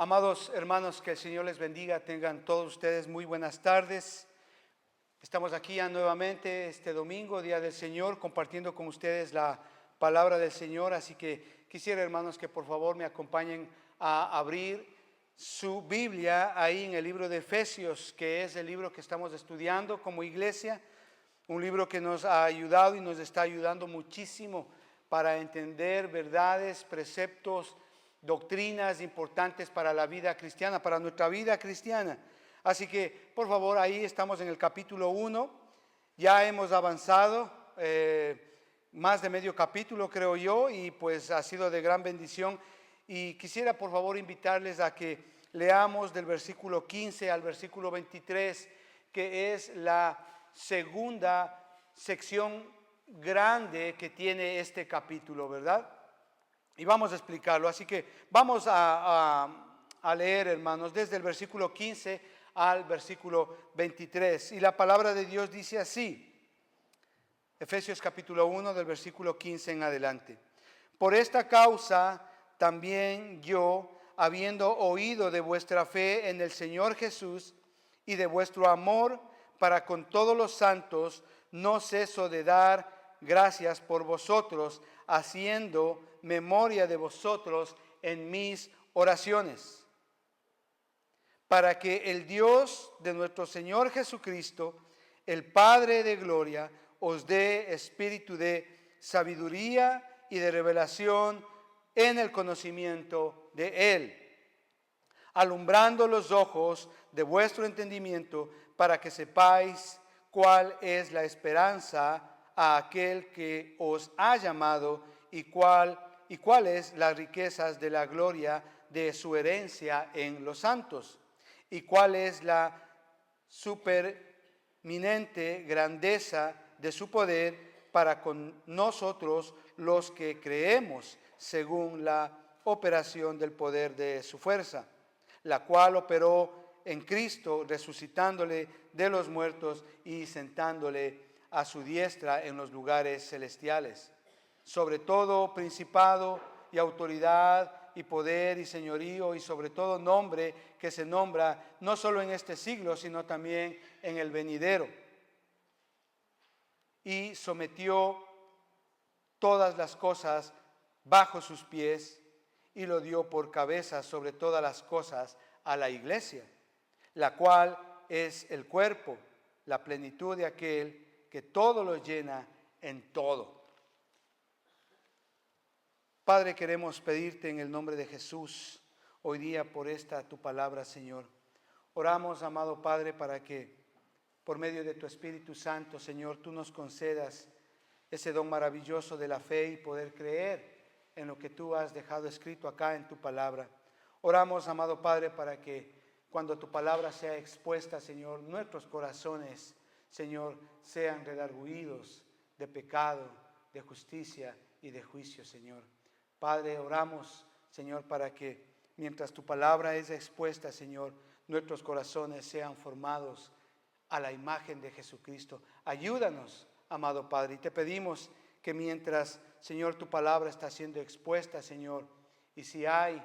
Amados hermanos, que el Señor les bendiga, tengan todos ustedes muy buenas tardes. Estamos aquí ya nuevamente este domingo, Día del Señor, compartiendo con ustedes la palabra del Señor. Así que quisiera, hermanos, que por favor me acompañen a abrir su Biblia ahí en el libro de Efesios, que es el libro que estamos estudiando como iglesia. Un libro que nos ha ayudado y nos está ayudando muchísimo para entender verdades, preceptos, doctrinas importantes para la vida cristiana, para nuestra vida cristiana. Así que, por favor, ahí estamos en el capítulo 1. Ya hemos avanzado más de medio capítulo, creo yo, y pues ha sido de gran bendición. Y quisiera, por favor, invitarles a que leamos del versículo 15 al versículo 23, que es la segunda sección grande que tiene este capítulo, ¿verdad? Y vamos a explicarlo, así que vamos a leer, hermanos, desde el versículo 15 al versículo 23. Y la palabra de Dios dice así, Efesios capítulo 1 del versículo 15 en adelante. Por esta causa también yo, habiendo oído de vuestra fe en el Señor Jesús y de vuestro amor para con todos los santos, no ceso de dar gracias por vosotros, haciendo memoria de vosotros en mis oraciones, para que el Dios de nuestro Señor Jesucristo, el Padre de gloria, os dé espíritu de sabiduría y de revelación en el conocimiento de Él, alumbrando los ojos de vuestro entendimiento, para que sepáis cuál es la esperanza a aquel que os ha llamado y cuáles las riquezas de la gloria de su herencia en los santos, y cuál es la superminente grandeza de su poder para con nosotros los que creemos, según la operación del poder de su fuerza, la cual operó en Cristo, resucitándole de los muertos y sentándole a su diestra en los lugares celestiales, sobre todo principado y autoridad y poder y señorío, y sobre todo nombre que se nombra no solo en este siglo, sino también en el venidero. Y sometió todas las cosas bajo sus pies y lo dio por cabeza sobre todas las cosas a la iglesia, la cual es el cuerpo, la plenitud de aquel que todo lo llena en todo. Padre, queremos pedirte en el nombre de Jesús hoy día por esta tu palabra, Señor. Oramos, amado Padre, para que por medio de tu Espíritu Santo, Señor, tú nos concedas ese don maravilloso de la fe y poder creer en lo que tú has dejado escrito acá en tu palabra. Oramos, amado Padre, para que cuando tu palabra sea expuesta, Señor, nuestros corazones, Señor, sean redarguidos de pecado, de justicia y de juicio, Señor. Padre, oramos, Señor, para que mientras tu palabra es expuesta, Señor, nuestros corazones sean formados a la imagen de Jesucristo. Ayúdanos, amado Padre, y te pedimos que mientras, Señor, tu palabra está siendo expuesta, Señor, y si hay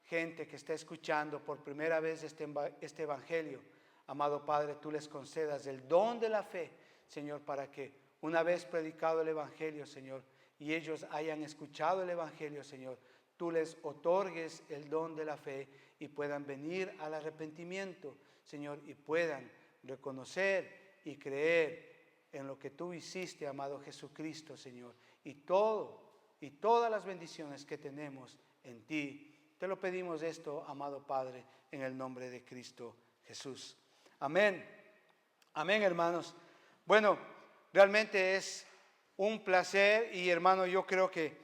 gente que está escuchando por primera vez este evangelio, amado Padre, tú les concedas el don de la fe, Señor, para que una vez predicado el evangelio, Señor, y ellos hayan escuchado el evangelio, Señor, tú les otorgues el don de la fe y puedan venir al arrepentimiento, Señor, y puedan reconocer y creer en lo que tú hiciste, amado Jesucristo, Señor, y todas las bendiciones que tenemos en ti. Te lo pedimos esto, amado Padre, en el nombre de Cristo Jesús. Amén. Amén, hermanos. Bueno, realmente es un placer y, hermano, yo creo que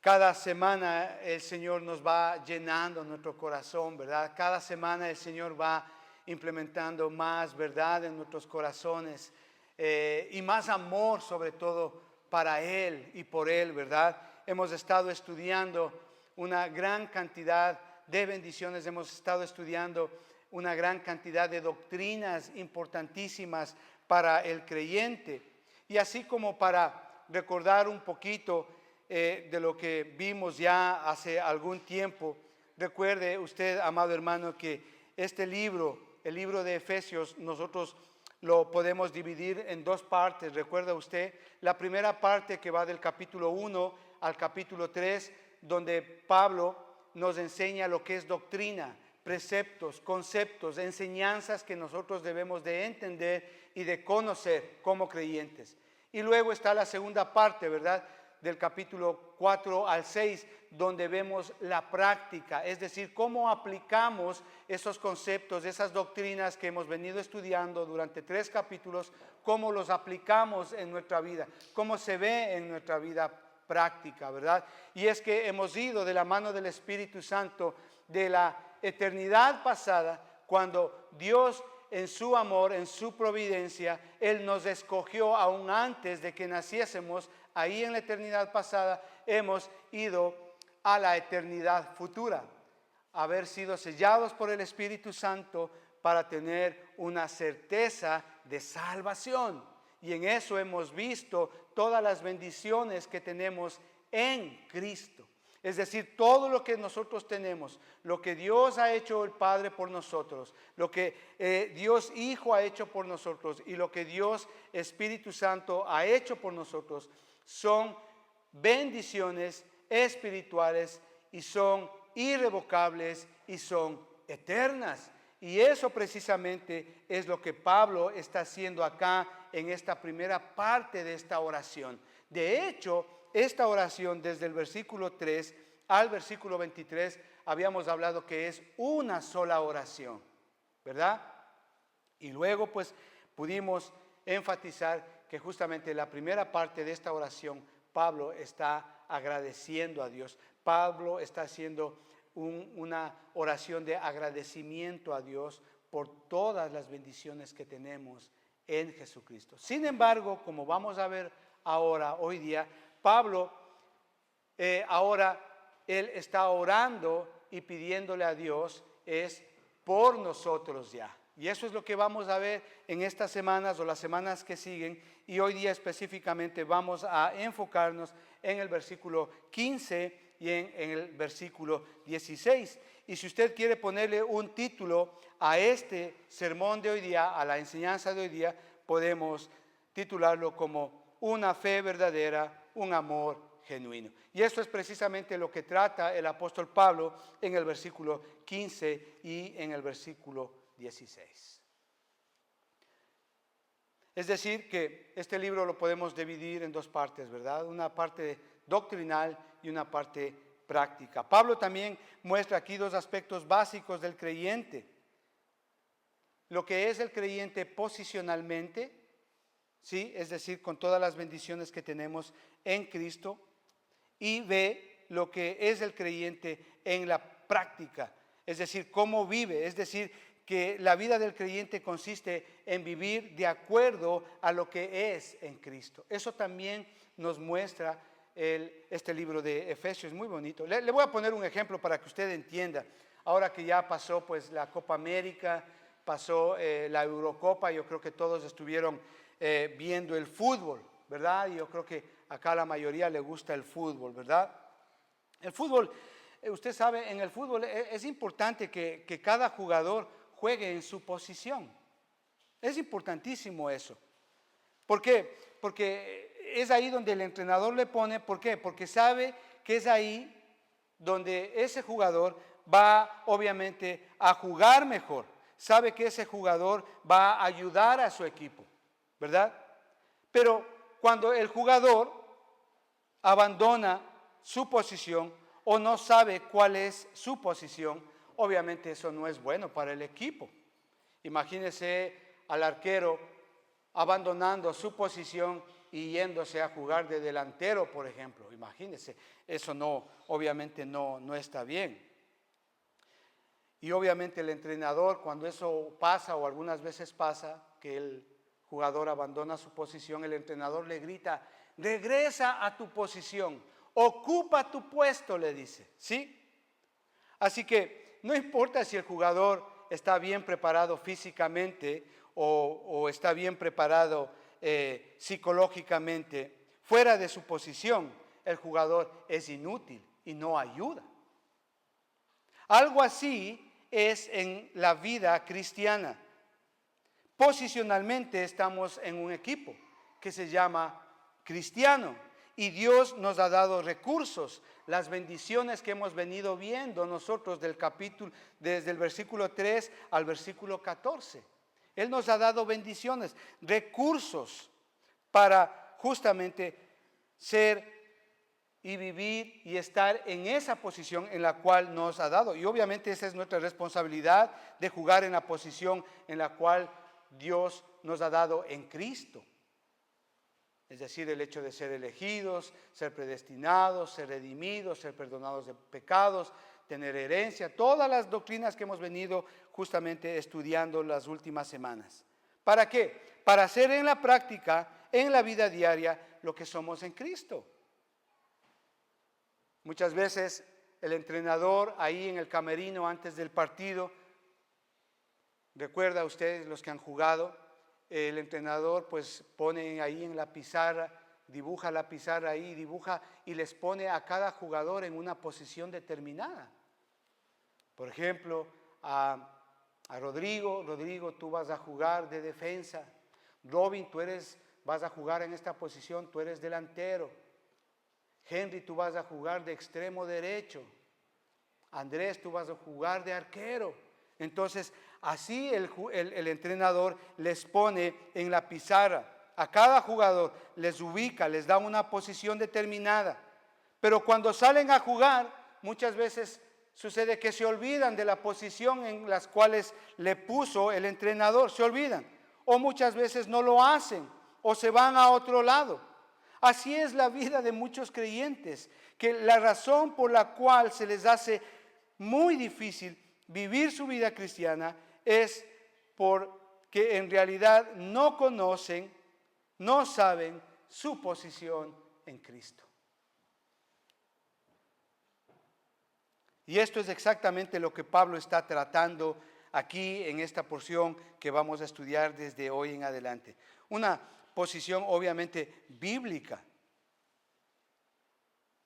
cada semana el Señor nos va llenando nuestro corazón, ¿verdad? Cada semana el Señor va implementando más verdad en nuestros corazones y más amor, sobre todo para Él y por Él, ¿verdad? Hemos estado estudiando una gran cantidad de bendiciones, hemos estado estudiando una gran cantidad de doctrinas importantísimas para el creyente. Y así como para recordar un poquito de lo que vimos ya hace algún tiempo, Recuerde usted, amado hermano, que este libro, el libro de Efesios, nosotros lo podemos dividir en dos partes. Recuerda usted, la primera parte que va del capítulo 1 al capítulo 3, donde Pablo nos enseña lo que es doctrina, preceptos, conceptos, enseñanzas que nosotros debemos de entender y de conocer como creyentes. Y luego está la segunda parte, ¿verdad?, del capítulo 4 al 6, donde vemos la práctica, es decir, cómo aplicamos esos conceptos, esas doctrinas que hemos venido estudiando durante 3 capítulos, cómo los aplicamos en nuestra vida, cómo se ve en nuestra vida práctica, ¿verdad? Y es que hemos ido de la mano del Espíritu Santo de la eternidad pasada, cuando Dios en su amor, en su providencia, Él nos escogió aún antes de que naciésemos. Ahí en la eternidad pasada hemos ido a la eternidad futura, haber sido sellados por el Espíritu Santo para tener una certeza de salvación. Y en eso hemos visto todas las bendiciones que tenemos en Cristo. Es decir, todo lo que nosotros tenemos, lo que Dios ha hecho el Padre por nosotros, lo que Dios Hijo ha hecho por nosotros y lo que Dios Espíritu Santo ha hecho por nosotros, son bendiciones espirituales y son irrevocables y son eternas. Y eso precisamente es lo que Pablo está haciendo acá en esta primera parte de esta oración. De hecho, esta oración desde el versículo 3 al versículo 23 habíamos hablado que es una sola oración, ¿verdad? Y luego pues pudimos enfatizar que justamente la primera parte de esta oración Pablo está agradeciendo a Dios. Pablo está haciendo una oración de agradecimiento a Dios por todas las bendiciones que tenemos en Jesucristo. Sin embargo, como vamos a ver ahora, hoy día, Pablo ahora él está orando y pidiéndole a Dios es por nosotros ya. Y eso es lo que vamos a ver en estas semanas o las semanas que siguen. Y hoy día específicamente vamos a enfocarnos en el versículo 15 y en el versículo 16. Y si usted quiere ponerle un título a este sermón de hoy día, a la enseñanza de hoy día, podemos titularlo como una fe verdadera, un amor genuino. Y esto es precisamente lo que trata el apóstol Pablo en el versículo 15 y en el versículo 16. Es decir, que este libro lo podemos dividir en dos partes, ¿verdad? Una parte doctrinal y una parte práctica. Pablo también muestra aquí dos aspectos básicos del creyente. Lo que es el creyente posicionalmente, ¿sí? Es decir, con todas las bendiciones que tenemos en Cristo, y ve lo que es el creyente en la práctica, es decir, cómo vive, es decir, que la vida del creyente consiste en vivir de acuerdo a lo que es en Cristo. Eso también nos muestra este libro de Efesios, muy bonito. Le voy a poner un ejemplo para que usted entienda. Ahora que ya pasó pues la Copa América, pasó la Eurocopa, yo creo que todos estuvieron viendo el fútbol, ¿verdad? Yo creo que acá a la mayoría le gusta el fútbol, ¿verdad? El fútbol, usted sabe, en el fútbol es importante que cada jugador juegue en su posición. Es importantísimo eso. ¿Por qué? Porque es ahí donde el entrenador le pone, ¿por qué? Porque sabe que es ahí donde ese jugador va obviamente a jugar mejor. Sabe que ese jugador va a ayudar a su equipo, ¿verdad? Pero cuando el jugador abandona su posición o no sabe cuál es su posición, obviamente eso no es bueno para el equipo. Imagínese al arquero abandonando su posición y yéndose a jugar de delantero, por ejemplo. Imagínese, eso no, obviamente no está bien. Y obviamente el entrenador, cuando eso pasa o algunas veces pasa, que el jugador abandona su posición, el entrenador le grita: regresa a tu posición, ocupa tu puesto, le dice, ¿sí? Así que no importa si el jugador está bien preparado físicamente o está bien preparado psicológicamente, fuera de su posición, el jugador es inútil y no ayuda. Algo así es en la vida cristiana. Posicionalmente estamos en un equipo que se llama cristiano y Dios nos ha dado recursos, las bendiciones que hemos venido viendo nosotros del capítulo, desde el versículo 3 al versículo 14. Él nos ha dado bendiciones, recursos para justamente ser y vivir y estar en esa posición en la cual nos ha dado. Y obviamente esa es nuestra responsabilidad, de jugar en la posición en la cual Dios nos ha dado en Cristo. Es decir, el hecho de ser elegidos, ser predestinados, ser redimidos, ser perdonados de pecados, tener herencia, todas las doctrinas que hemos venido justamente estudiando las últimas semanas. ¿Para qué? Para hacer en la práctica, en la vida diaria, lo que somos en Cristo. Muchas veces el entrenador ahí en el camerino antes del partido, recuerda a ustedes los que han jugado, el entrenador pues pone ahí en la pizarra, dibuja la pizarra ahí, dibuja y les pone a cada jugador en una posición determinada. Por ejemplo, a Rodrigo, tú vas a jugar de defensa. Robin, vas a jugar en esta posición, tú eres delantero. Henry, tú vas a jugar de extremo derecho. Andrés, tú vas a jugar de arquero. Entonces, así el entrenador les pone en la pizarra. A cada jugador les ubica, les da una posición determinada. Pero cuando salen a jugar, muchas veces sucede que se olvidan de la posición en las cuales le puso el entrenador. Se olvidan. O muchas veces no lo hacen. O se van a otro lado. Así es la vida de muchos creyentes, que la razón por la cual se les hace muy difícil vivir su vida cristiana es porque en realidad no conocen, no saben su posición en Cristo. Y esto es exactamente lo que Pablo está tratando aquí en esta porción que vamos a estudiar desde hoy en adelante. Una posición obviamente bíblica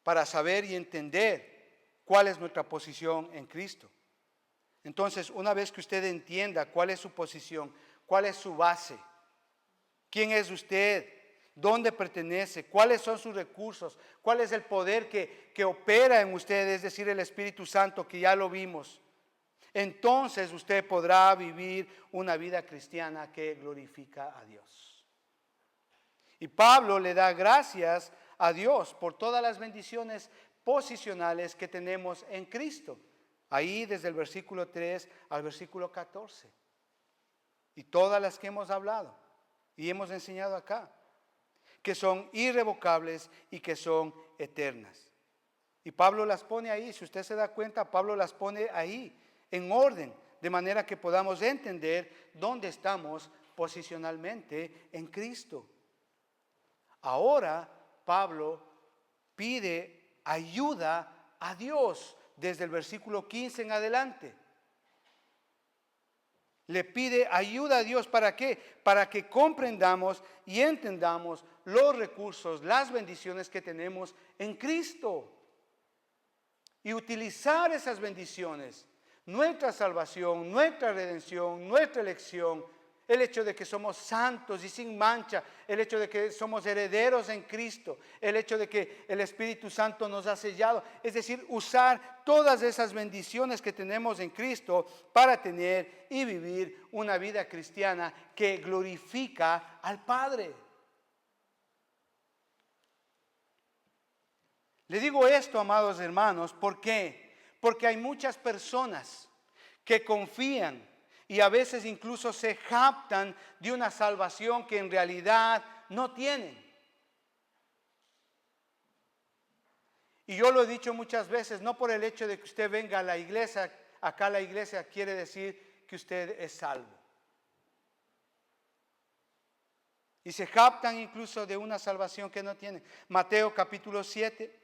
para saber y entender cuál es nuestra posición en Cristo. Entonces, una vez que usted entienda cuál es su posición, cuál es su base, quién es usted, dónde pertenece, cuáles son sus recursos, cuál es el poder que opera en usted, es decir, el Espíritu Santo, que ya lo vimos, entonces usted podrá vivir una vida cristiana que glorifica a Dios. Y Pablo le da gracias a Dios por todas las bendiciones posicionales que tenemos en Cristo. Ahí desde el versículo 3 al versículo 14. Y todas las que hemos hablado y hemos enseñado acá, que son irrevocables y que son eternas. Y Pablo las pone ahí, si usted se da cuenta, Pablo las pone ahí, en orden, de manera que podamos entender dónde estamos posicionalmente en Cristo. Ahora Pablo pide ayuda a Dios desde el versículo 15 en adelante. Le pide ayuda a Dios, ¿para qué? Para que comprendamos y entendamos los recursos, las bendiciones que tenemos en Cristo. Y utilizar esas bendiciones, nuestra salvación, nuestra redención, nuestra elección, el hecho de que somos santos y sin mancha, el hecho de que somos herederos en Cristo, el hecho de que el Espíritu Santo nos ha sellado, es decir, usar todas esas bendiciones que tenemos en Cristo para tener y vivir una vida cristiana que glorifica al Padre. Le digo esto, amados hermanos, ¿por qué? Porque hay muchas personas que confían y a veces incluso se jactan de una salvación que en realidad no tienen. Y yo lo he dicho muchas veces, no por el hecho de que usted venga a la iglesia, acá a la iglesia quiere decir que usted es salvo. Y se jactan incluso de una salvación que no tienen. Mateo capítulo 7,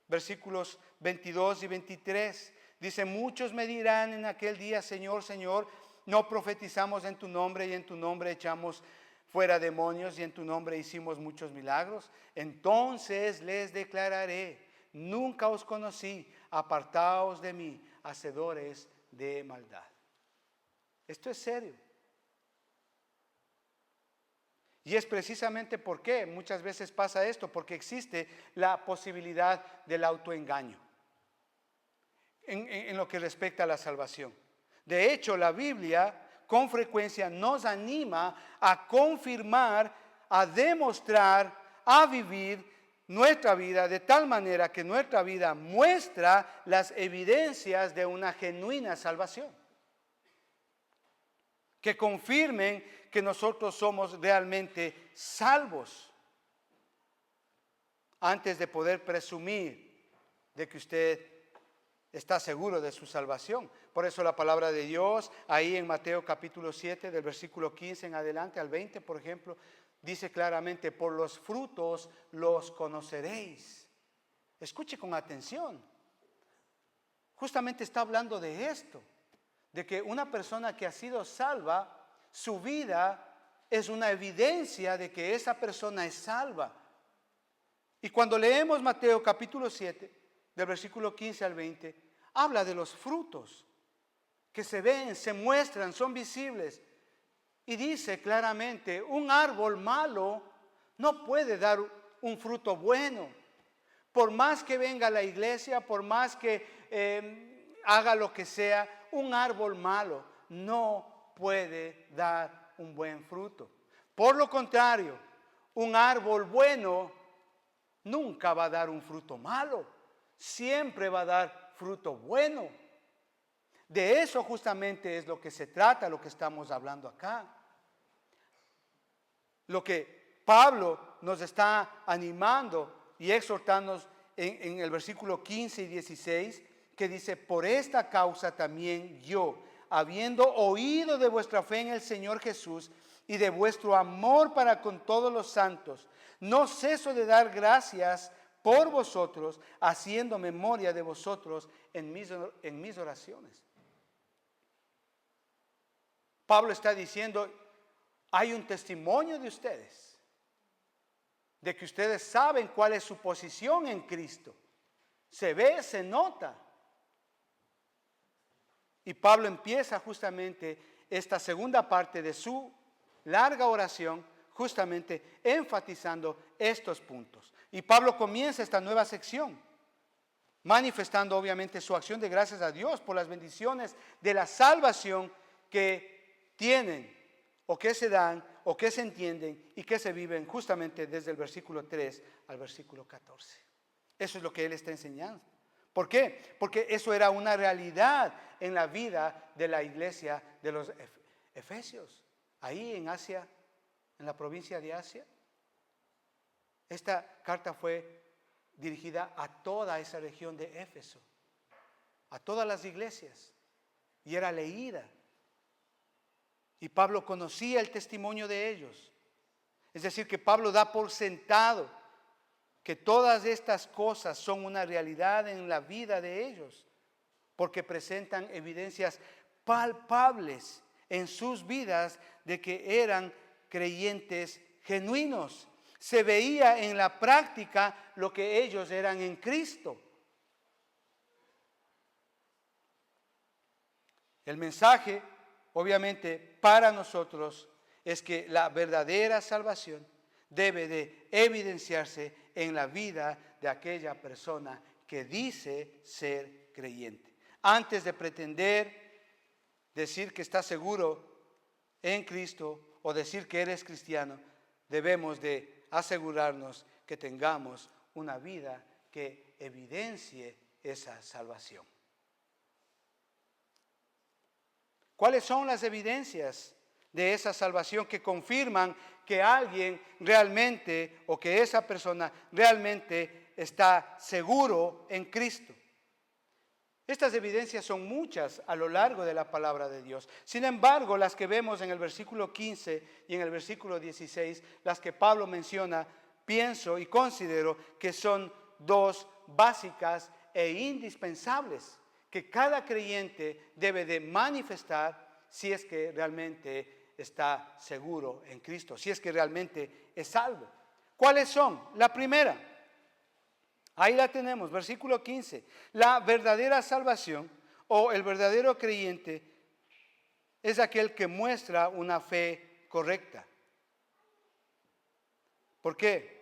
versículos 22 y 23, dice: muchos me dirán en aquel día, Señor, Señor, no profetizamos en tu nombre y en tu nombre echamos fuera demonios y en tu nombre hicimos muchos milagros. Entonces les declararé: nunca os conocí, apartaos de mí, hacedores de maldad. Esto es serio. Y es precisamente por qué muchas veces pasa esto, porque existe la posibilidad del autoengaño en lo que respecta a la salvación. De hecho, la Biblia con frecuencia nos anima a confirmar, a demostrar, a vivir nuestra vida de tal manera que nuestra vida muestra las evidencias de una genuina salvación, que confirmen que nosotros somos realmente salvos antes de poder presumir de que usted está seguro de su salvación. Por eso la palabra de Dios, ahí en Mateo capítulo 7, del versículo 15 en adelante al 20, por ejemplo, dice claramente: por los frutos los conoceréis. Escuche con atención. Justamente está hablando de esto, de que una persona que ha sido salva, su vida es una evidencia de que esa persona es salva. Y cuando leemos Mateo capítulo 7, del versículo 15 al 20, habla de los frutos que se ven, se muestran, son visibles. Y dice claramente: un árbol malo no puede dar un fruto bueno. Por más que venga a la iglesia, por más que haga lo que sea, un árbol malo no puede dar un buen fruto. Por lo contrario, un árbol bueno nunca va a dar un fruto malo, siempre va a dar fruto bueno. De eso justamente es lo que se trata, lo que estamos hablando acá. Lo que Pablo nos está animando y exhortándonos en el versículo 15 y 16, que dice: por esta causa también yo, habiendo oído de vuestra fe en el Señor Jesús y de vuestro amor para con todos los santos, no ceso de dar gracias por vosotros, haciendo memoria de vosotros en mis oraciones. Pablo está diciendo: hay un testimonio de ustedes, de que ustedes saben cuál es su posición en Cristo. Se ve, se nota. Y Pablo empieza justamente esta segunda parte de su larga oración, justamente enfatizando estos puntos. Y Pablo comienza esta nueva sección, manifestando obviamente su acción de gracias a Dios por las bendiciones de la salvación que tienen, o que se dan, o que se entienden y que se viven justamente desde el versículo 3 al versículo 14. Eso es lo que él está enseñando. ¿Por qué? Porque eso era una realidad en la vida de la iglesia de los Efesios, ahí en Asia, en la provincia de Asia. Esta carta fue dirigida a toda esa región de Éfeso, a todas las iglesias, y era leída. Y Pablo conocía el testimonio de ellos. Es decir, que Pablo da por sentado que todas estas cosas son una realidad en la vida de ellos, porque presentan evidencias palpables en sus vidas de que eran creyentes genuinos. Se veía en la práctica lo que ellos eran en Cristo. El mensaje, obviamente, para nosotros es que la verdadera salvación debe de evidenciarse en la vida de aquella persona que dice ser creyente. Antes de pretender decir que está seguro en Cristo o decir que eres cristiano, debemos de asegurarnos que tengamos una vida que evidencie esa salvación. ¿Cuáles son las evidencias de esa salvación que confirman que alguien realmente, o que esa persona realmente está seguro en Cristo? Estas evidencias son muchas a lo largo de la palabra de Dios. Sin embargo, las que vemos en el versículo 15 y en el versículo 16, las que Pablo menciona, pienso y considero que son dos básicas e indispensables que cada creyente debe de manifestar si es que realmente está seguro en Cristo, si es que realmente es salvo. ¿Cuáles son? La primera, ahí la tenemos, versículo 15. La verdadera salvación o el verdadero creyente es aquel que muestra una fe correcta. ¿Por qué?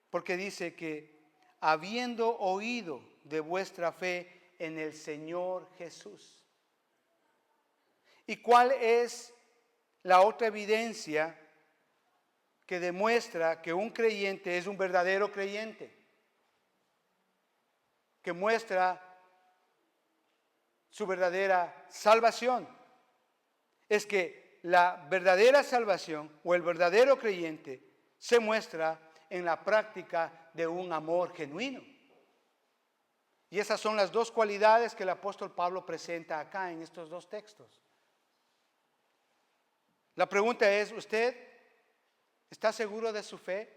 Porque dice que habiendo oído de vuestra fe en el Señor Jesús. ¿Y cuál es la otra evidencia que demuestra que un creyente es un verdadero creyente? Que muestra su verdadera salvación. Es que la verdadera salvación o el verdadero creyente se muestra en la práctica de un amor genuino. Y esas son las dos cualidades que el apóstol Pablo presenta acá en estos dos textos. La pregunta es, ¿usted está seguro de su fe?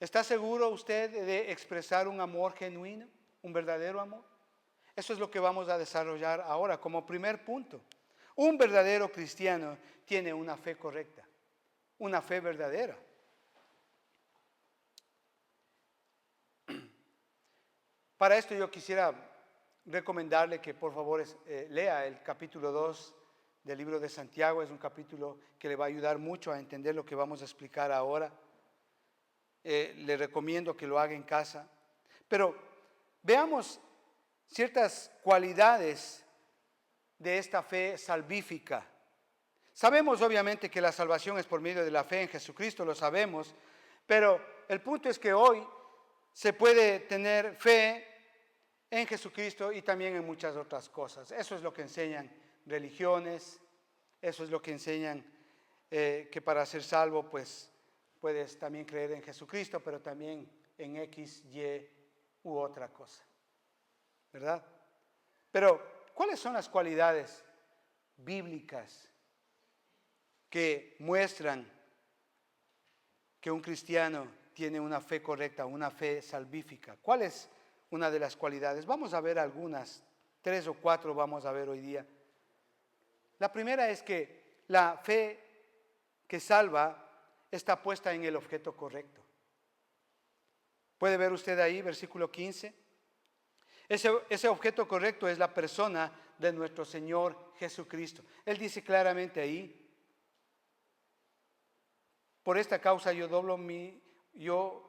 ¿Está seguro usted de expresar un amor genuino, un verdadero amor? Eso es lo que vamos a desarrollar ahora como primer punto. Un verdadero cristiano tiene una fe correcta, una fe verdadera. Para esto yo quisiera recomendarle que por favor lea el capítulo 2 del libro de Santiago. Es un capítulo que le va a ayudar mucho a entender lo que vamos a explicar ahora. Le recomiendo que lo haga en casa. Pero veamos ciertas cualidades de esta fe salvífica. Sabemos obviamente que la salvación es por medio de la fe en Jesucristo, lo sabemos, pero el punto es que hoy se puede tener fe en Jesucristo y también en muchas otras cosas. Eso es lo que enseñan religiones, eso es lo que enseñan que para ser salvo pues puedes también creer en Jesucristo, pero también en X, Y u otra cosa, ¿verdad? Pero ¿cuáles son las cualidades bíblicas que muestran que un cristiano tiene una fe correcta, una fe salvífica? ¿Cuál es una de las cualidades? Vamos a ver algunas, 3 o 4 vamos a ver hoy día. La primera es que la fe que salva está puesta en el objeto correcto. ¿Puede ver usted ahí, versículo 15? Ese objeto correcto es la persona de nuestro Señor Jesucristo. Él dice claramente ahí, por esta causa yo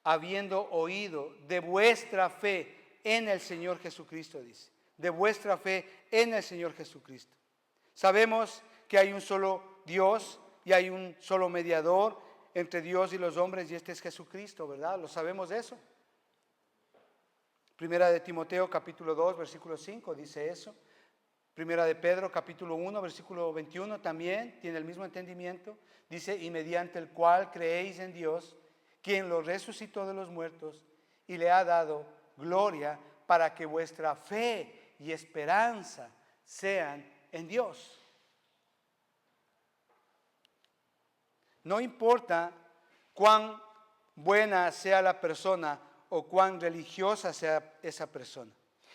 habiendo oído de vuestra fe en el Señor Jesucristo, dice, de vuestra fe en el Señor Jesucristo. Sabemos que hay un solo Dios y hay un solo mediador entre Dios y los hombres, y este es Jesucristo, ¿verdad? ¿Lo sabemos de eso? Primera de Timoteo capítulo 2 versículo 5 dice eso. Primera de Pedro capítulo 1 versículo 21 también tiene el mismo entendimiento. Dice, y mediante el cual creéis en Dios, quien lo resucitó de los muertos y le ha dado gloria, para que vuestra fe y esperanza sean en Dios. No importa cuán buena sea la persona o cuán religiosa sea esa persona,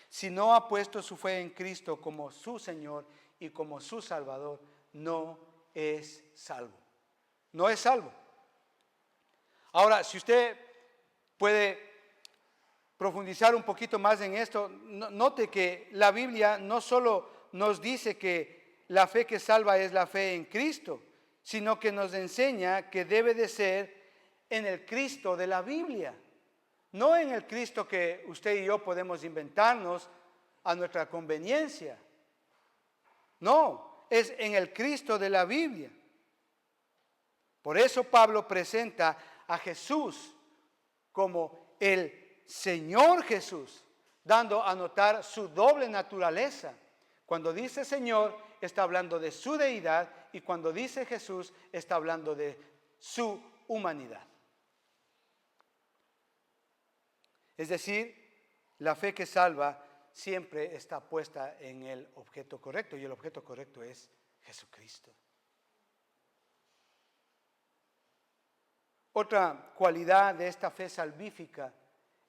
si no ha puesto su fe en Cristo como su Señor y como su Salvador, no es salvo. No es salvo. Ahora, si usted puede profundizar un poquito más en esto, note que la Biblia no solo nos dice que la fe que salva es la fe en Cristo, sino que nos enseña que debe de ser en el Cristo de la Biblia. No en el Cristo que usted y yo podemos inventarnos a nuestra conveniencia. No, es en el Cristo de la Biblia. Por eso Pablo presenta a Jesús como el Señor Jesús, dando a notar su doble naturaleza. Cuando dice Señor, está hablando de su deidad, y cuando dice Jesús, está hablando de su humanidad. Es decir, la fe que salva siempre está puesta en el objeto correcto, y el objeto correcto es Jesucristo. Otra cualidad de esta fe salvífica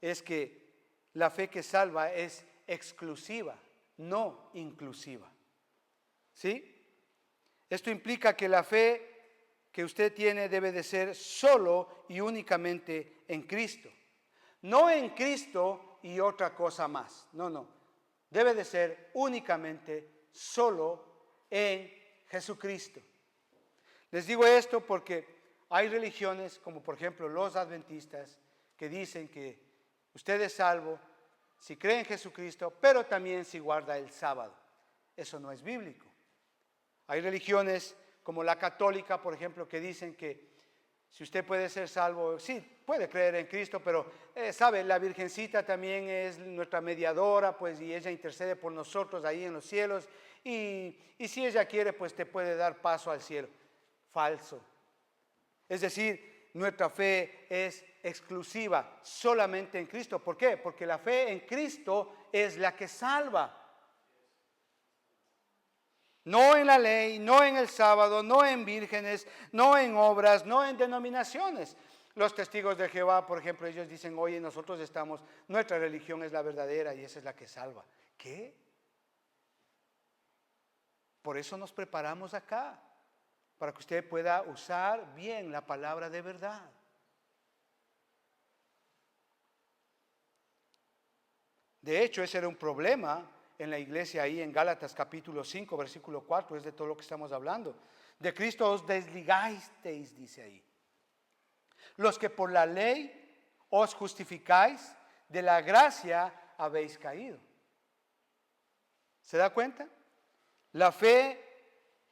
es que la fe que salva es exclusiva, no inclusiva. ¿Sí? Esto implica que la fe que usted tiene debe de ser solo y únicamente en Cristo. No en Cristo y otra cosa más. No. debe de ser únicamente solo en Jesucristo. Les digo esto porque hay religiones, como por ejemplo los adventistas, que dicen que usted es salvo si cree en Jesucristo, pero también si guarda el sábado. Eso no es bíblico. Hay religiones como la católica, por ejemplo, que dicen que si usted puede ser salvo, sí, puede creer en Cristo, pero sabe, la Virgencita también es nuestra mediadora, pues, y ella intercede por nosotros ahí en los cielos, y si ella quiere, pues te puede dar paso al cielo. Falso. Es decir, nuestra fe es exclusiva solamente en Cristo. ¿Por qué? Porque la fe en Cristo es la que salva. No en la ley, no en el sábado, no en vírgenes, no en obras, no en denominaciones. Los testigos de Jehová, por ejemplo, ellos dicen, oye, nuestra religión es la verdadera y esa es la que salva. ¿Qué? Por eso nos preparamos acá, para que usted pueda usar bien la palabra de verdad. De hecho, ese era un problema en la iglesia ahí en Gálatas capítulo 5, versículo 4, es de todo lo que estamos hablando. De Cristo os desligasteis, dice ahí. Los que por la ley os justificáis, de la gracia habéis caído. ¿Se da cuenta? La fe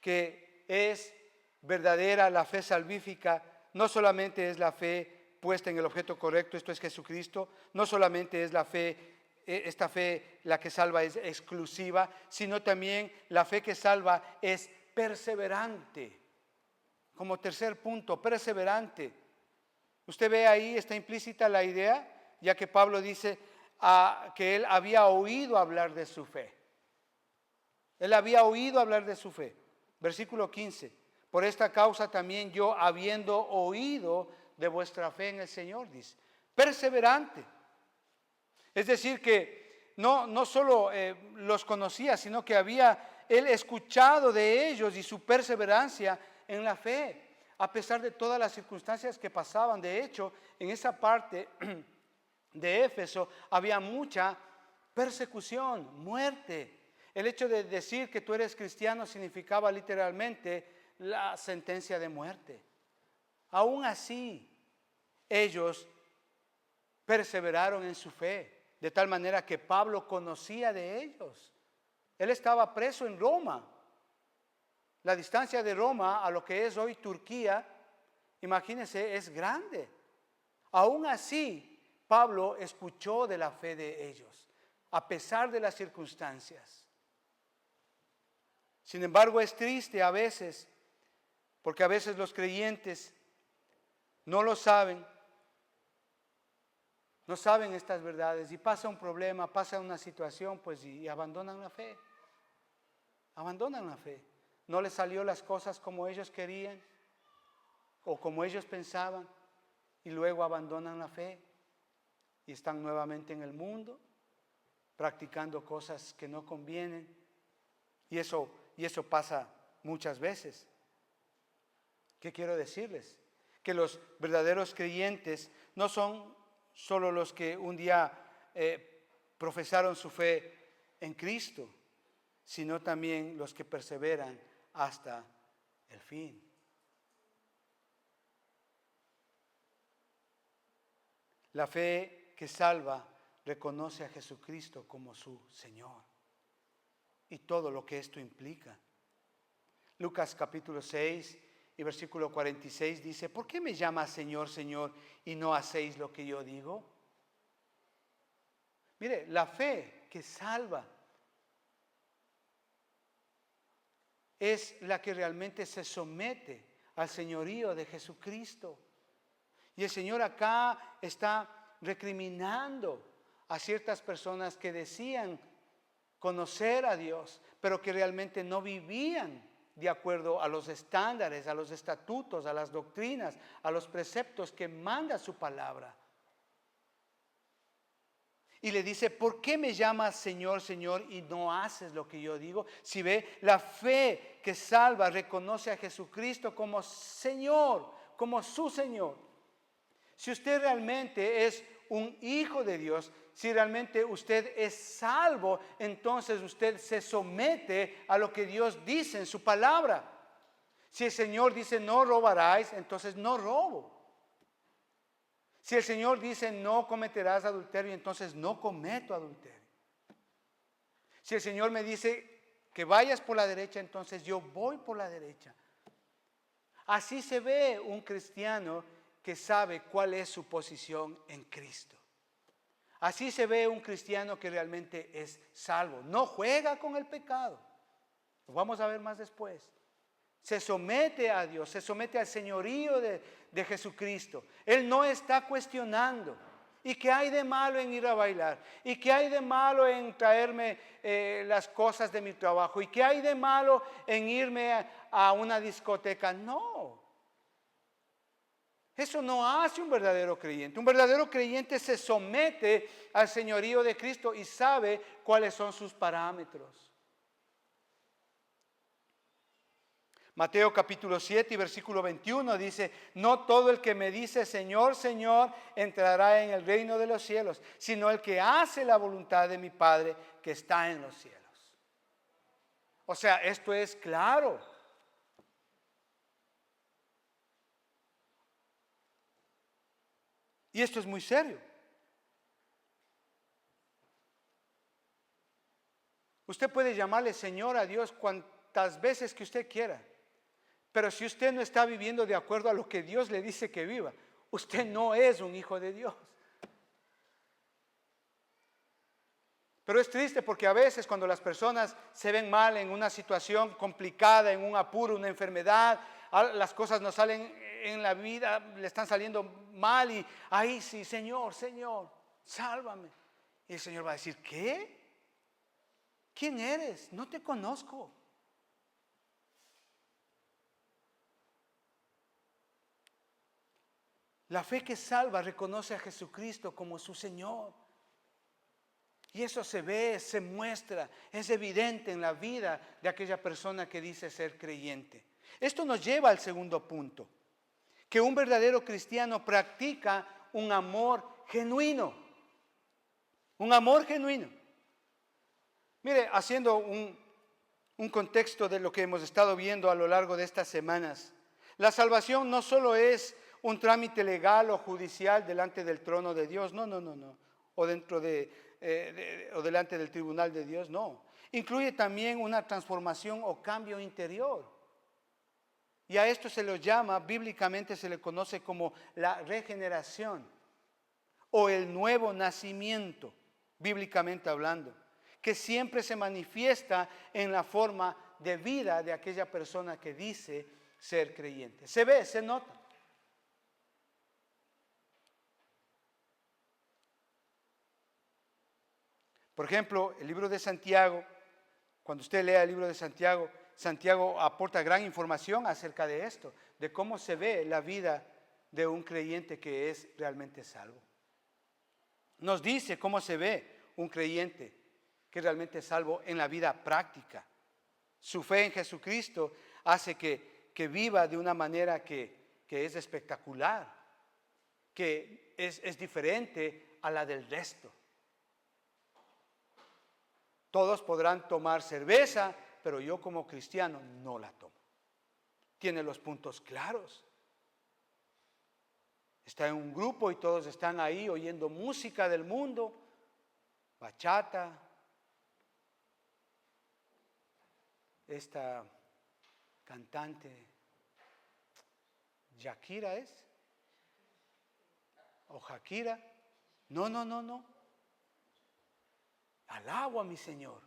que es verdadera, la fe salvífica, no solamente es la fe puesta en el objeto correcto, esto es Jesucristo, no solamente es la fe, esta fe la que salva es exclusiva, sino también la fe que salva es perseverante. Como tercer punto, perseverante. Usted ve ahí, está implícita la idea, ya que Pablo dice que él había oído hablar de su fe. Él había oído hablar de su fe. Versículo 15. Por esta causa también yo, habiendo oído de vuestra fe en el Señor, dice, perseverante. Es decir, que no solo los conocía, sino que había él escuchado de ellos y su perseverancia en la fe, a pesar de todas las circunstancias que pasaban. De hecho, en esa parte de Éfeso había mucha persecución, muerte. El hecho de decir que tú eres cristiano significaba literalmente la sentencia de muerte. Aún así, ellos perseveraron en su fe, de tal manera que Pablo conocía de ellos. Él estaba preso en Roma. La distancia de Roma a lo que es hoy Turquía, imagínense, es grande. Aún así, Pablo escuchó de la fe de ellos, a pesar de las circunstancias. Sin embargo, es triste a veces, porque a veces los creyentes no lo saben, no saben estas verdades y pasa un problema, pasa una situación, pues y abandonan la fe. Abandonan la fe. No les salió las cosas como ellos querían o como ellos pensaban y luego abandonan la fe y están nuevamente en el mundo practicando cosas que no convienen y eso pasa muchas veces. ¿Qué quiero decirles? Que los verdaderos creyentes no son solo los que un día profesaron su fe en Cristo, sino también los que perseveran hasta el fin. La fe que salva reconoce a Jesucristo como su Señor y todo lo que esto implica. Lucas capítulo 6 y versículo 46 dice, ¿por qué me llamas Señor, Señor y no hacéis lo que yo digo? Mire, la fe que salva es la que realmente se somete al señorío de Jesucristo. Y el Señor acá está recriminando a ciertas personas que decían conocer a Dios, pero que realmente no vivían de acuerdo a los estándares, a los estatutos, a las doctrinas, a los preceptos que manda su palabra. Y le dice, ¿por qué me llamas Señor, Señor y no haces lo que yo digo? Si ve, la fe que salva reconoce a Jesucristo como Señor, como su Señor. Si usted realmente es un hijo de Dios, si realmente usted es salvo, entonces usted se somete a lo que Dios dice en su palabra. Si el Señor dice no robarás, entonces no robo. Si el Señor dice no cometerás adulterio, entonces no cometo adulterio. Si el Señor me dice que vayas por la derecha, entonces yo voy por la derecha. Así se ve un cristiano que sabe cuál es su posición en Cristo. Así se ve un cristiano que realmente es salvo. No juega con el pecado. Lo vamos a ver más después. Se somete a Dios, se somete al señorío de Jesucristo. Él no está cuestionando. ¿Y qué hay de malo en ir a bailar? ¿Y qué hay de malo en traerme las cosas de mi trabajo? ¿Y qué hay de malo en irme a una discoteca? No. Eso no hace un verdadero creyente. Un verdadero creyente se somete al señorío de Cristo y sabe cuáles son sus parámetros. Mateo capítulo 7 y versículo 21 dice: no todo el que me dice Señor, Señor, entrará en el reino de los cielos, sino el que hace la voluntad de mi Padre que está en los cielos. O sea, esto es claro. Y esto es muy serio. Usted puede llamarle Señor a Dios cuantas veces que usted quiera. Pero si usted no está viviendo de acuerdo a lo que Dios le dice que viva, usted no es un hijo de Dios. Pero es triste porque a veces cuando las personas se ven mal en una situación complicada, en un apuro, una enfermedad, las cosas no salen en la vida, le están saliendo mal y ahí sí, Señor, Señor, sálvame. Y el Señor va a decir, ¿qué? ¿Quién eres? No te conozco. La fe que salva reconoce a Jesucristo como su Señor. Y eso se ve, se muestra, es evidente en la vida de aquella persona que dice ser creyente. Esto nos lleva al segundo punto, que un verdadero cristiano practica un amor genuino. Un amor genuino. Mire, haciendo un contexto de lo que hemos estado viendo a lo largo de estas semanas, la salvación no solo es un trámite legal o judicial delante del trono de Dios, no, o o delante del tribunal de Dios, no. Incluye también una transformación o cambio interior. Y a esto se lo llama, bíblicamente se le conoce como la regeneración o el nuevo nacimiento, bíblicamente hablando, que siempre se manifiesta en la forma de vida de aquella persona que dice ser creyente. Se ve, se nota. Por ejemplo, el libro de Santiago, cuando usted lea el libro de Santiago, Santiago aporta gran información acerca de esto, de cómo se ve la vida de un creyente que es realmente salvo. Nos dice cómo se ve un creyente que realmente es salvo en la vida práctica. Su fe en Jesucristo hace que viva de una manera que es espectacular, que es diferente a la del resto. Todos podrán tomar cerveza, pero yo como cristiano no la tomo. Tiene los puntos claros. Está en un grupo y todos están ahí oyendo música del mundo, bachata, esta cantante, Shakira es, o Shakira, no. Alabo a mi Señor,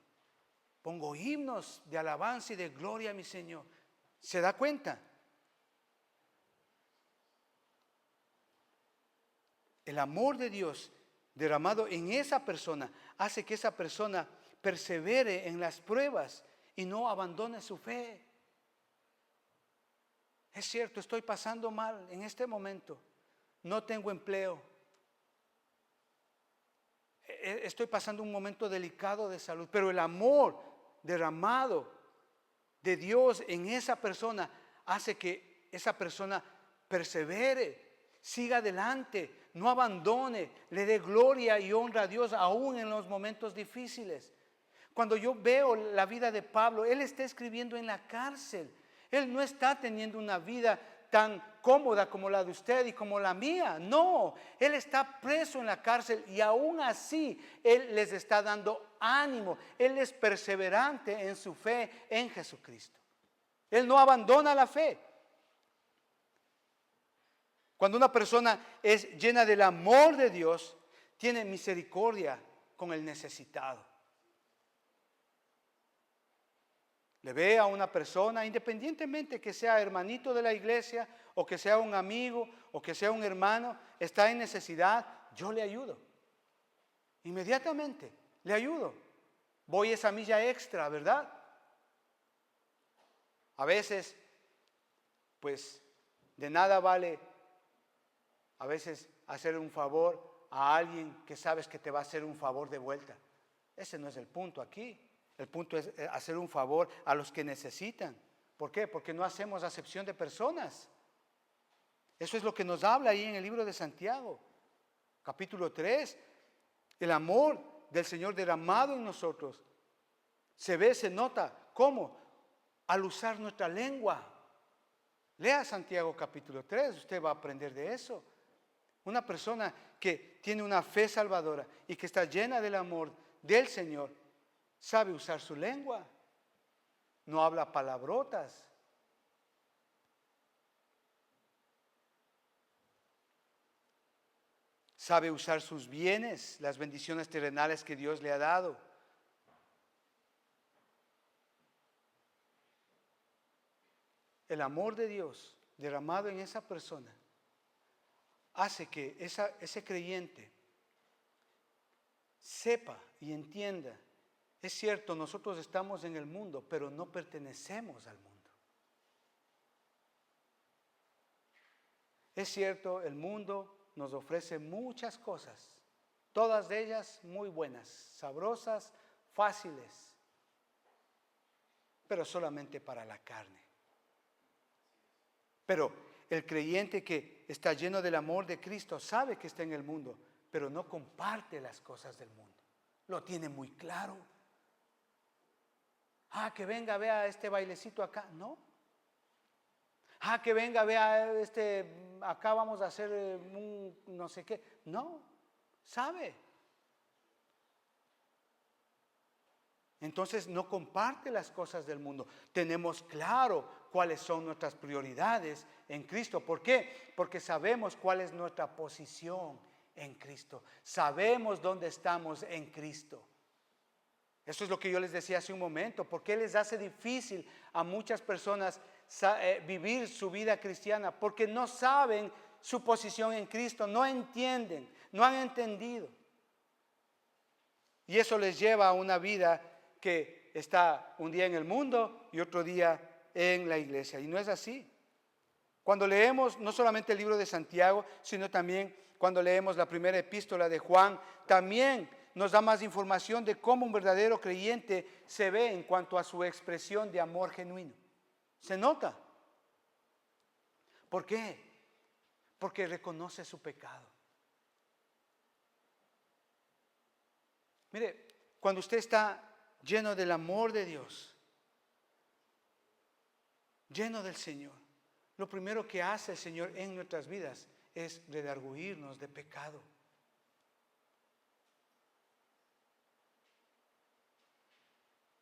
pongo himnos de alabanza y de gloria a mi Señor. ¿Se da cuenta? El amor de Dios derramado en esa persona hace que esa persona persevere en las pruebas y no abandone su fe. Es cierto, estoy pasando mal en este momento, no tengo empleo, estoy pasando un momento delicado de salud, pero el amor derramado de Dios en esa persona hace que esa persona persevere. siga adelante, no abandone, le dé gloria y honra a Dios aún en los momentos difíciles. Cuando yo veo la vida de Pablo, él está escribiendo en la cárcel. Él no está teniendo una vida tan cómoda como la de usted y como la mía. No, él está preso en la cárcel y aún así él les está dando ánimo. Él es perseverante en su fe en Jesucristo. Él no abandona la fe. Cuando una persona es llena del amor de Dios, tiene misericordia con el necesitado. Le ve a una persona, independientemente que sea hermanito de la iglesia, o que sea un amigo, o que sea un hermano, está en necesidad, yo le ayudo. Inmediatamente le ayudo. Voy esa milla extra, ¿verdad? A veces, pues, de nada vale a veces hacer un favor a alguien que sabes que te va a hacer un favor de vuelta. Ese no es el punto aquí. El punto es hacer un favor a los que necesitan. ¿Por qué? Porque no hacemos acepción de personas. Eso es lo que nos habla ahí en el libro de Santiago, capítulo 3. El amor del Señor derramado en nosotros se ve, se nota. ¿Cómo? Al usar nuestra lengua. Lea Santiago capítulo 3, usted va a aprender de eso. Una persona que tiene una fe salvadora y que está llena del amor del Señor, sabe usar su lengua, no habla palabrotas. Sabe usar sus bienes, las bendiciones terrenales que Dios le ha dado. El amor de Dios derramado en esa persona hace que ese creyente sepa y entienda. Es cierto, nosotros estamos en el mundo, pero no pertenecemos al mundo. Es cierto, el mundo nos ofrece muchas cosas, todas ellas muy buenas, sabrosas, fáciles, pero solamente para la carne. Pero el creyente que está lleno del amor de Cristo sabe que está en el mundo, pero no comparte las cosas del mundo. Lo tiene muy claro. Que venga, vea este bailecito acá. No. Que venga, vea acá vamos a hacer un no sé qué. No. Sabe. Entonces no comparte las cosas del mundo. Tenemos claro cuáles son nuestras prioridades en Cristo. ¿Por qué? Porque sabemos cuál es nuestra posición en Cristo. Sabemos dónde estamos en Cristo. Eso es lo que yo les decía hace un momento. ¿Por qué les hace difícil a muchas personas vivir su vida cristiana? Porque no saben su posición en Cristo, no entienden, no han entendido. Y eso les lleva a una vida que está un día en el mundo y otro día en la iglesia. Y no es así. Cuando leemos no solamente el libro de Santiago, sino también cuando leemos la primera epístola de Juan, también nos da más información de cómo un verdadero creyente se ve en cuanto a su expresión de amor genuino. Se nota. ¿Por qué? Porque reconoce su pecado. Mire, cuando usted está lleno del amor de Dios, lleno del Señor, lo primero que hace el Señor en nuestras vidas es redarguirnos de pecado.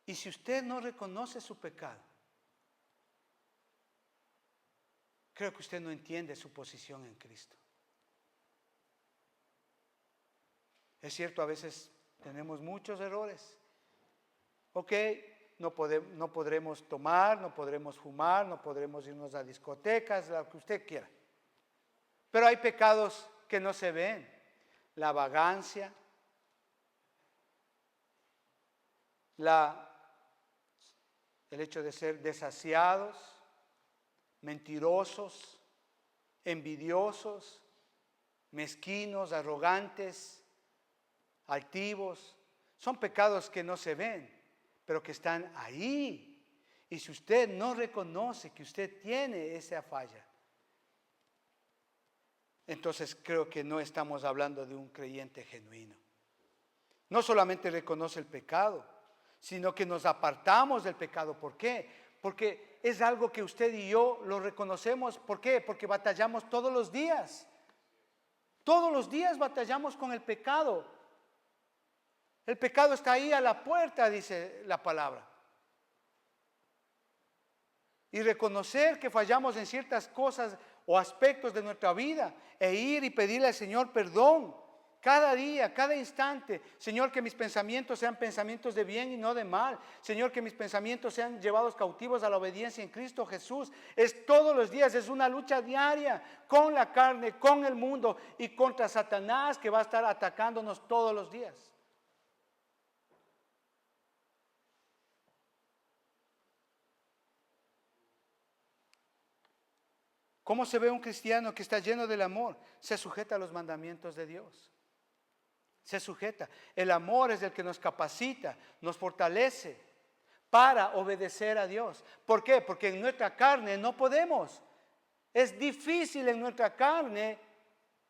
Y si usted no reconoce su pecado, creo que usted no entiende su posición en Cristo. Es cierto, a veces tenemos muchos errores. Ok, no podremos tomar, no podremos fumar, no podremos irnos a discotecas, lo que usted quiera. Pero hay pecados que no se ven. La vagancia, el hecho de ser desasiados, mentirosos, envidiosos, mezquinos, arrogantes, altivos. Son pecados que no se ven, pero que están ahí. Y si usted no reconoce que usted tiene esa falla, entonces creo que no estamos hablando de un creyente genuino. No solamente reconoce el pecado, sino que nos apartamos del pecado. ¿Por qué? Porque es algo que usted y yo lo reconocemos. ¿Por qué? Porque batallamos todos los días. Todos los días batallamos con el pecado. El pecado está ahí a la puerta, dice la palabra. Y reconocer que fallamos en ciertas cosas o aspectos de nuestra vida e ir y pedirle al Señor perdón cada día, cada instante. Señor, que mis pensamientos sean pensamientos de bien y no de mal. Señor, que mis pensamientos sean llevados cautivos a la obediencia en Cristo Jesús. Es todos los días, es una lucha diaria con la carne, con el mundo y contra Satanás, que va a estar atacándonos todos los días. ¿Cómo se ve un cristiano que está lleno del amor? Se sujeta a los mandamientos de Dios. Se sujeta. El amor es el que nos capacita, nos fortalece para obedecer a Dios. ¿Por qué? Porque en nuestra carne no podemos. Es difícil en nuestra carne,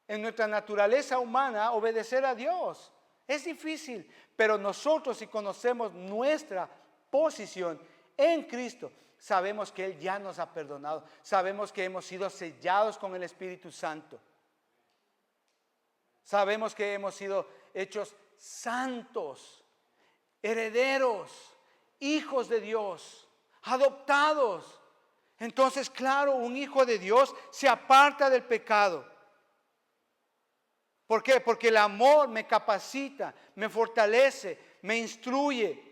en nuestra naturaleza humana, obedecer a Dios. Es difícil, pero nosotros, si conocemos nuestra posición en Cristo, sabemos que Él ya nos ha perdonado. Sabemos que hemos sido sellados con el Espíritu Santo. Sabemos que hemos sido hechos santos, herederos, hijos de Dios, adoptados. Entonces, claro, un hijo de Dios se aparta del pecado. ¿Por qué? Porque el amor me capacita, me fortalece, me instruye,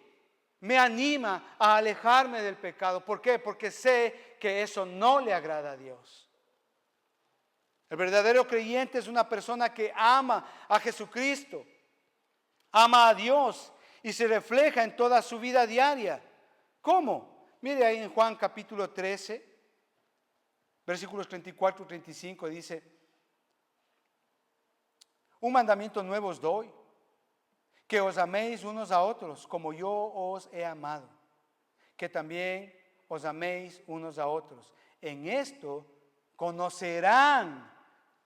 me anima a alejarme del pecado. ¿Por qué? Porque sé que eso no le agrada a Dios. El verdadero creyente es una persona que ama a Jesucristo, ama a Dios y se refleja en toda su vida diaria. ¿Cómo? Mire ahí en Juan capítulo 13, versículos 34 y 35 dice: un mandamiento nuevo os doy, que os améis unos a otros como yo os he amado, que también os améis unos a otros. En esto conocerán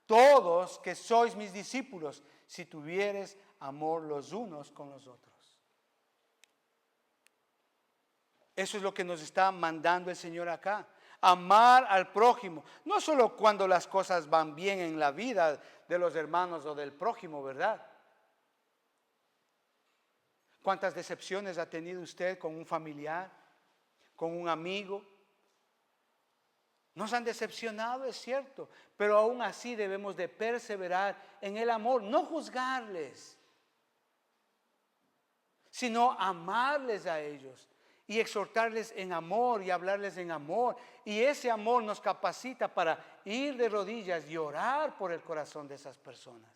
todos que sois mis discípulos, si tuviereis amor los unos con los otros. Eso es lo que nos está mandando el Señor acá. Amar al prójimo. No solo cuando las cosas van bien en la vida de los hermanos o del prójimo, ¿verdad? ¿Cuántas decepciones ha tenido usted con un familiar, con un amigo? Nos han decepcionado, es cierto, pero aún así debemos de perseverar en el amor, no juzgarles, sino amarles a ellos y exhortarles en amor y hablarles en amor. Y ese amor nos capacita para ir de rodillas y orar por el corazón de esas personas.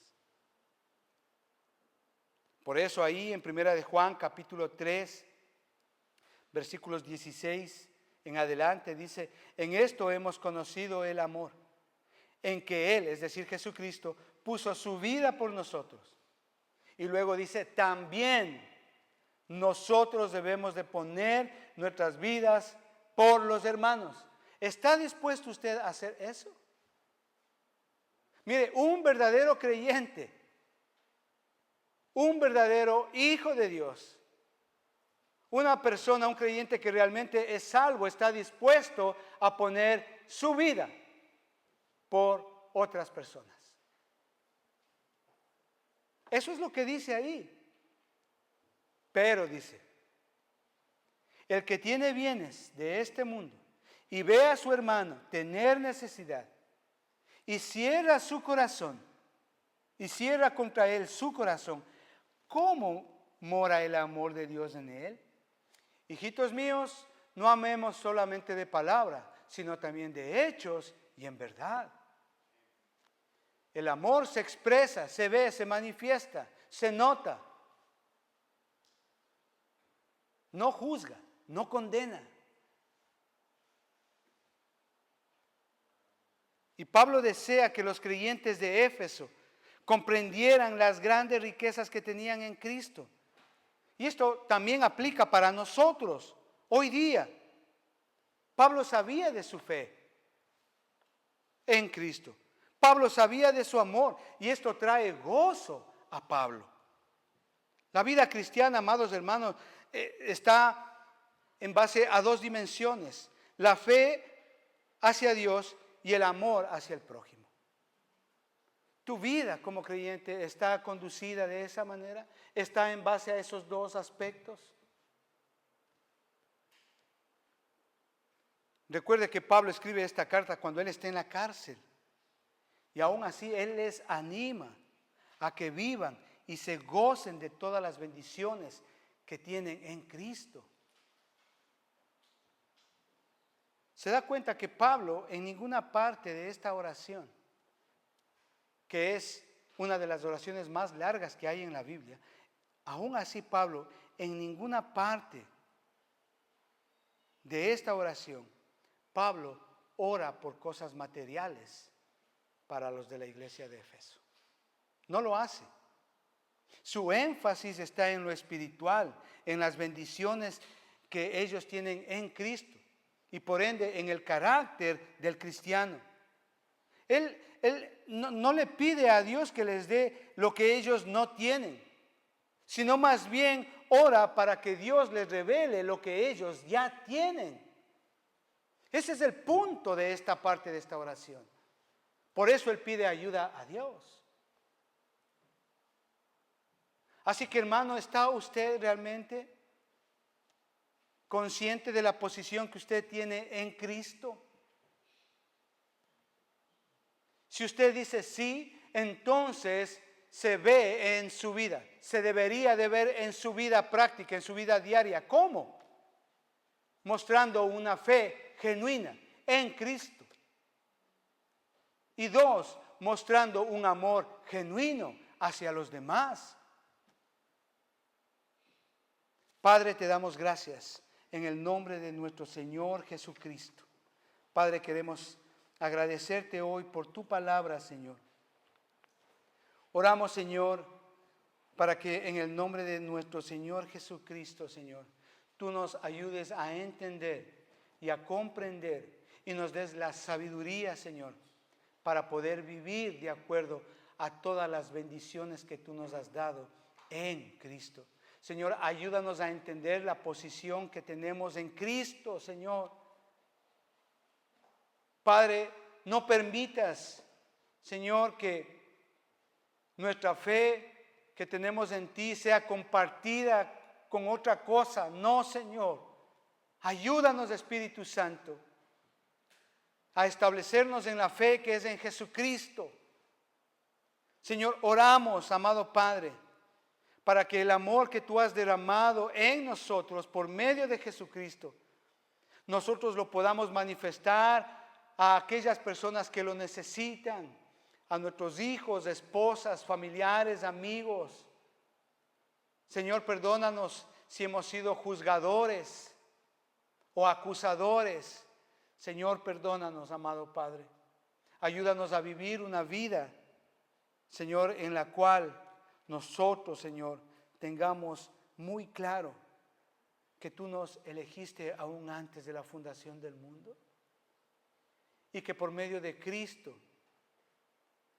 Por eso ahí en 1 de Juan capítulo 3, versículos 16 en adelante dice: en esto hemos conocido el amor, en que Él, es decir Jesucristo, puso su vida por nosotros. Y luego dice: también nosotros debemos de poner nuestras vidas por los hermanos. ¿Está dispuesto usted a hacer eso? Mire, un verdadero creyente, un verdadero hijo de Dios, una persona, un creyente que realmente es salvo, está dispuesto a poner su vida por otras personas. Eso es lo que dice ahí. Pero dice: el que tiene bienes de este mundo y ve a su hermano tener necesidad y cierra su corazón, y cierra contra él su corazón, ¿cómo mora el amor de Dios en él? Hijitos míos, no amemos solamente de palabra, sino también de hechos y en verdad. El amor se expresa, se ve, se manifiesta, se nota. No juzga, no condena. Y Pablo desea que los creyentes de Éfeso comprendieran las grandes riquezas que tenían en Cristo. Y esto también aplica para nosotros hoy día. Pablo sabía de su fe en Cristo. Pablo sabía de su amor y esto trae gozo a Pablo. La vida cristiana, amados hermanos, está en base a dos dimensiones: la fe hacia Dios y el amor hacia el prójimo. ¿Tu vida como creyente está conducida de esa manera? ¿Está en base a esos dos aspectos? Recuerde que Pablo escribe esta carta cuando él está en la cárcel. Y aún así él les anima a que vivan y se gocen de todas las bendiciones que tienen en Cristo. Se da cuenta que Pablo en ninguna parte de esta oración, que es una de las oraciones más largas que hay en la Biblia, aún así Pablo en ninguna parte de esta oración, Pablo ora por cosas materiales para los de la iglesia de Éfeso. No lo hace. Su énfasis está en lo espiritual, en las bendiciones que ellos tienen en Cristo y por ende en el carácter del cristiano. Él no le pide a Dios que les dé lo que ellos no tienen, sino más bien ora para que Dios les revele lo que ellos ya tienen. Ese es el punto de esta parte de esta oración. Por eso él pide ayuda a Dios. Así que, hermano, ¿está usted realmente consciente de la posición que usted tiene en Cristo? Si usted dice sí, entonces se ve en su vida. Se debería de ver en su vida práctica, en su vida diaria. ¿Cómo? Mostrando una fe genuina en Cristo. Y dos, mostrando un amor genuino hacia los demás. Padre, te damos gracias en el nombre de nuestro Señor Jesucristo. Padre, queremos agradecerte hoy por tu palabra, Señor. Oramos, Señor, para que en el nombre de nuestro Señor Jesucristo, Señor, tú nos ayudes a entender y a comprender y nos des la sabiduría, Señor, para poder vivir de acuerdo a todas las bendiciones que tú nos has dado en Cristo. Señor, ayúdanos a entender la posición que tenemos en Cristo, Señor. Padre, no permitas, Señor, que nuestra fe que tenemos en ti sea compartida con otra cosa. No, Señor. Ayúdanos, Espíritu Santo, a establecernos en la fe que es en Jesucristo. Señor, oramos, amado Padre, para que el amor que tú has derramado en nosotros por medio de Jesucristo, nosotros lo podamos manifestar a aquellas personas que lo necesitan, a nuestros hijos, esposas, familiares, amigos. Señor, perdónanos si hemos sido juzgadores o acusadores. Señor, perdónanos, amado Padre. Ayúdanos a vivir una vida, Señor, en la cual nosotros, Señor, tengamos muy claro que tú nos elegiste aún antes de la fundación del mundo y que por medio de Cristo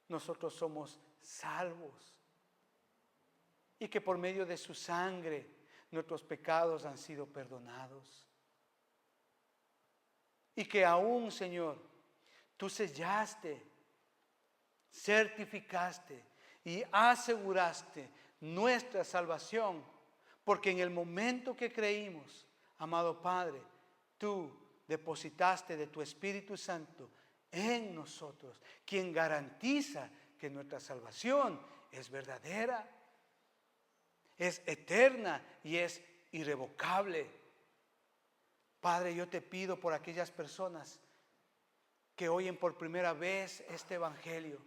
nosotros somos salvos y que por medio de su sangre nuestros pecados han sido perdonados y que aún, Señor, tú sellaste, certificaste y aseguraste nuestra salvación, porque en el momento que creímos, amado Padre, tú depositaste de tu Espíritu Santo en nosotros, quien garantiza que nuestra salvación es verdadera, es eterna y es irrevocable. Padre, yo te pido por aquellas personas que oyen por primera vez este evangelio,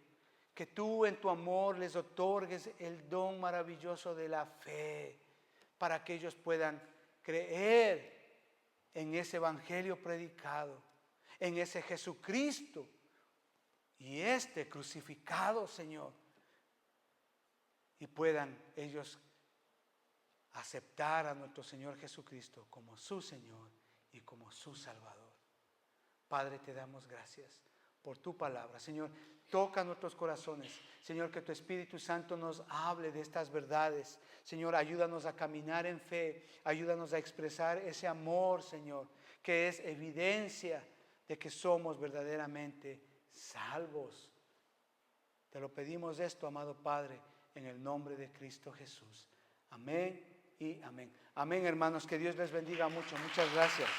que tú en tu amor les otorgues el don maravilloso de la fe, para que ellos puedan creer en ese evangelio predicado, en ese Jesucristo y este crucificado, Señor, y puedan ellos aceptar a nuestro Señor Jesucristo como su Señor y como su Salvador. Padre, te damos gracias por tu palabra. Señor, toca nuestros corazones. Señor, que tu Espíritu Santo nos hable de estas verdades. Señor, ayúdanos a caminar en fe. Ayúdanos a expresar ese amor, Señor, que es evidencia de que somos verdaderamente salvos. Te lo pedimos esto, amado Padre, en el nombre de Cristo Jesús. Amén y amén. Amén, hermanos. Que Dios les bendiga mucho. Muchas gracias.